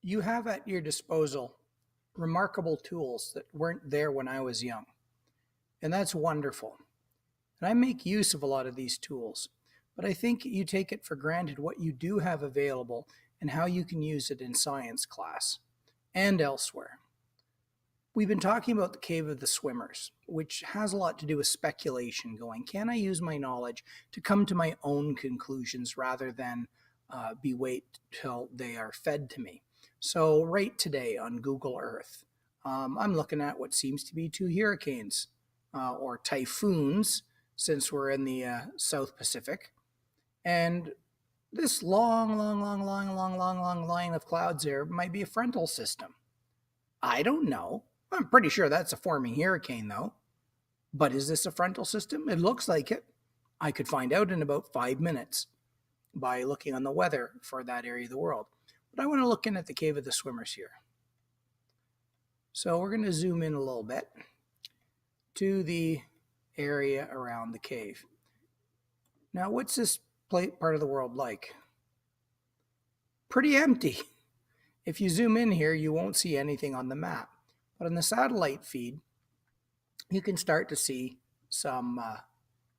You have at your disposal remarkable tools that weren't there when I was young, and that's wonderful. And I make use of a lot of these tools, but I think you take it for granted what you do have available and how you can use it in science class and elsewhere. We've been talking about the cave of the swimmers, which has a lot to do with speculation going. Can I use my knowledge to come to my own conclusions rather than be wait till they are fed to me? So right today on Google Earth, I'm looking at what seems to be two hurricanes or typhoons since we're in the South Pacific. And this long line of clouds there might be a frontal system. I don't know. I'm pretty sure that's a forming hurricane, though. But is this a frontal system? It looks like it. I could find out in about 5 minutes by looking on the weather for that area of the world. But I want to look in at the Cave of the Swimmers here. So we're going to zoom in a little bit to the area around the cave. Now, what's this part of the world like? Pretty empty. If you zoom in here, you won't see anything on the map. But on the satellite feed, you can start to see some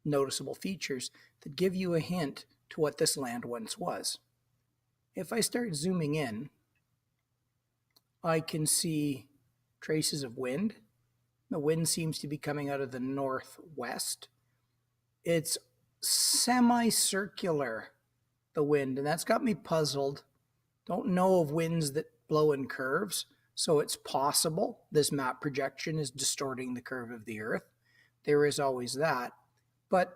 noticeable features that give you a hint to what this land once was. If I start zooming in, I can see traces of wind. The wind seems to be coming out of the northwest. It's semicircular, the wind, and that's got me puzzled. Don't know of winds that blow in curves, so it's possible this map projection is distorting the curve of the Earth. There is always that. But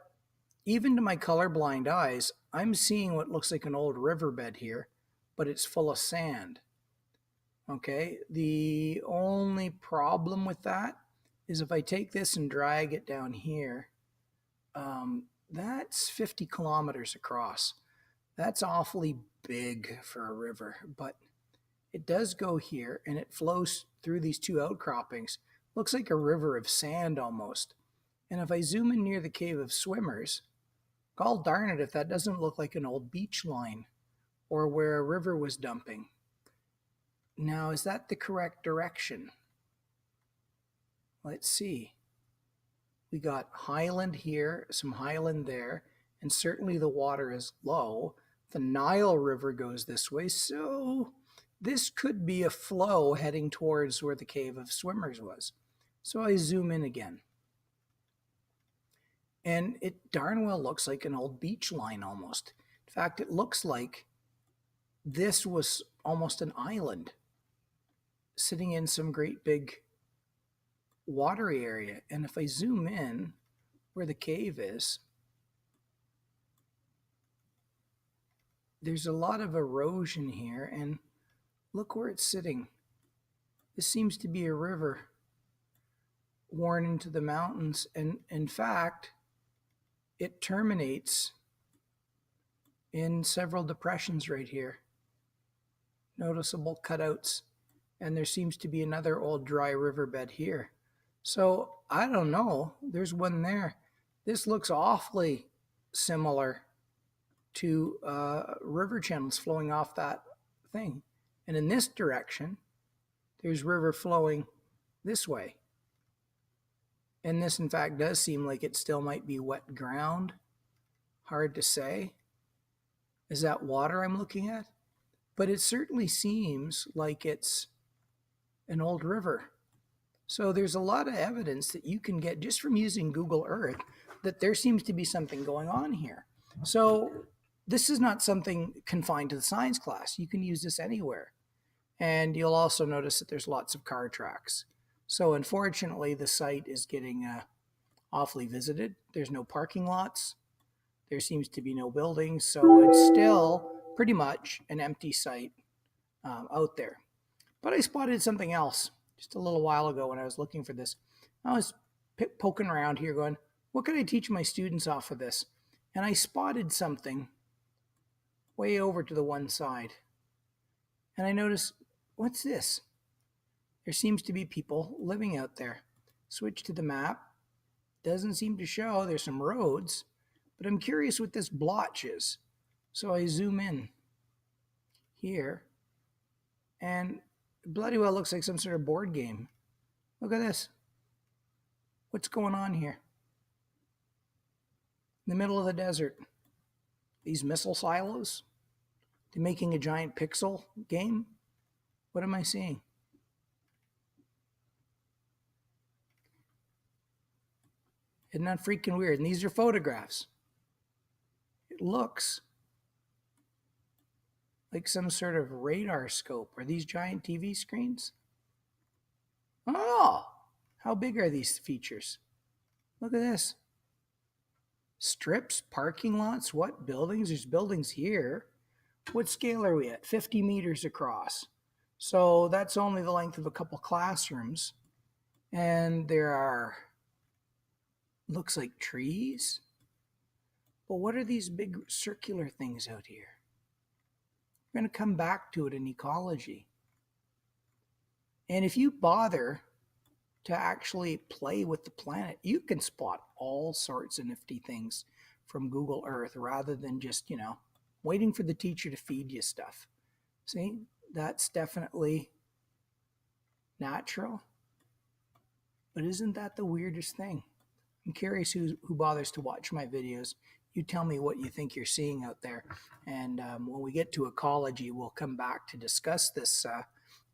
even to my colorblind eyes, I'm seeing what looks like an old riverbed here, but it's full of sand. Okay, the only problem with that is if I take this and drag it down here, that's 50 kilometers across. That's awfully big for a river, but it does go here and it flows through these two outcroppings. Looks like a river of sand almost. And if I zoom in near the Cave of Swimmers, gall darn it if that doesn't look like an old beach line or where a river was dumping. Now, is that the correct direction? Let's see. We got highland here, some highland there, and certainly the water is low. The Nile River goes this way, so this could be a flow heading towards where the Cave of Swimmers was. So I zoom in again. And it darn well looks like an old beach line almost. In fact, it looks like this was almost an island sitting in some great big watery area. And if I zoom in where the cave is, there's a lot of erosion here, and look where it's sitting. This seems to be a river worn into the mountains, and in fact, it terminates in several depressions right here. Noticeable cutouts, and there seems to be another old dry riverbed here. So I don't know. There's one there. This looks awfully similar to river channels flowing off that thing. And in this direction, there's river flowing this way. And this, in fact, does seem like it still might be wet ground. Hard to say. Is that water I'm looking at? But it certainly seems like it's an old river. So there's a lot of evidence that you can get just from using Google Earth that there seems to be something going on here. So this is not something confined to the science class. You can use this anywhere. And you'll also notice that there's lots of car tracks. So unfortunately, the site is getting awfully visited. There's no parking lots. There seems to be no buildings. So it's still pretty much an empty site out there. But I spotted something else just a little while ago when I was looking for this. I was poking around here going, what can I teach my students off of this? And I spotted something way over to the one side. And I noticed, what's this? There seems to be people living out there. Switch to the map. Doesn't seem to show. There's some roads. But I'm curious what this blotch is. So I zoom in here. And bloody well looks like some sort of board game. Look at this. What's going on here? In the middle of the desert. These missile silos? They're making a giant pixel game? What am I seeing? Isn't that freaking weird? And these are photographs. It looks like some sort of radar scope. Are these giant TV screens? Oh, how big are these features? Look at this. Strips, parking lots, what buildings? There's buildings here. What scale are we at? 50 meters across. So that's only the length of a couple classrooms. And there are, looks like trees. But what are these big circular things out here? We're going to come back to it in ecology. And if you bother to actually play with the planet, you can spot all sorts of nifty things from Google Earth rather than just, waiting for the teacher to feed you stuff. See, that's definitely natural. But isn't that the weirdest thing? I'm curious who bothers to watch my videos. You tell me what you think you're seeing out there. And when we get to ecology, we'll come back to discuss this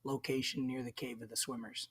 location near the Cave of the Swimmers.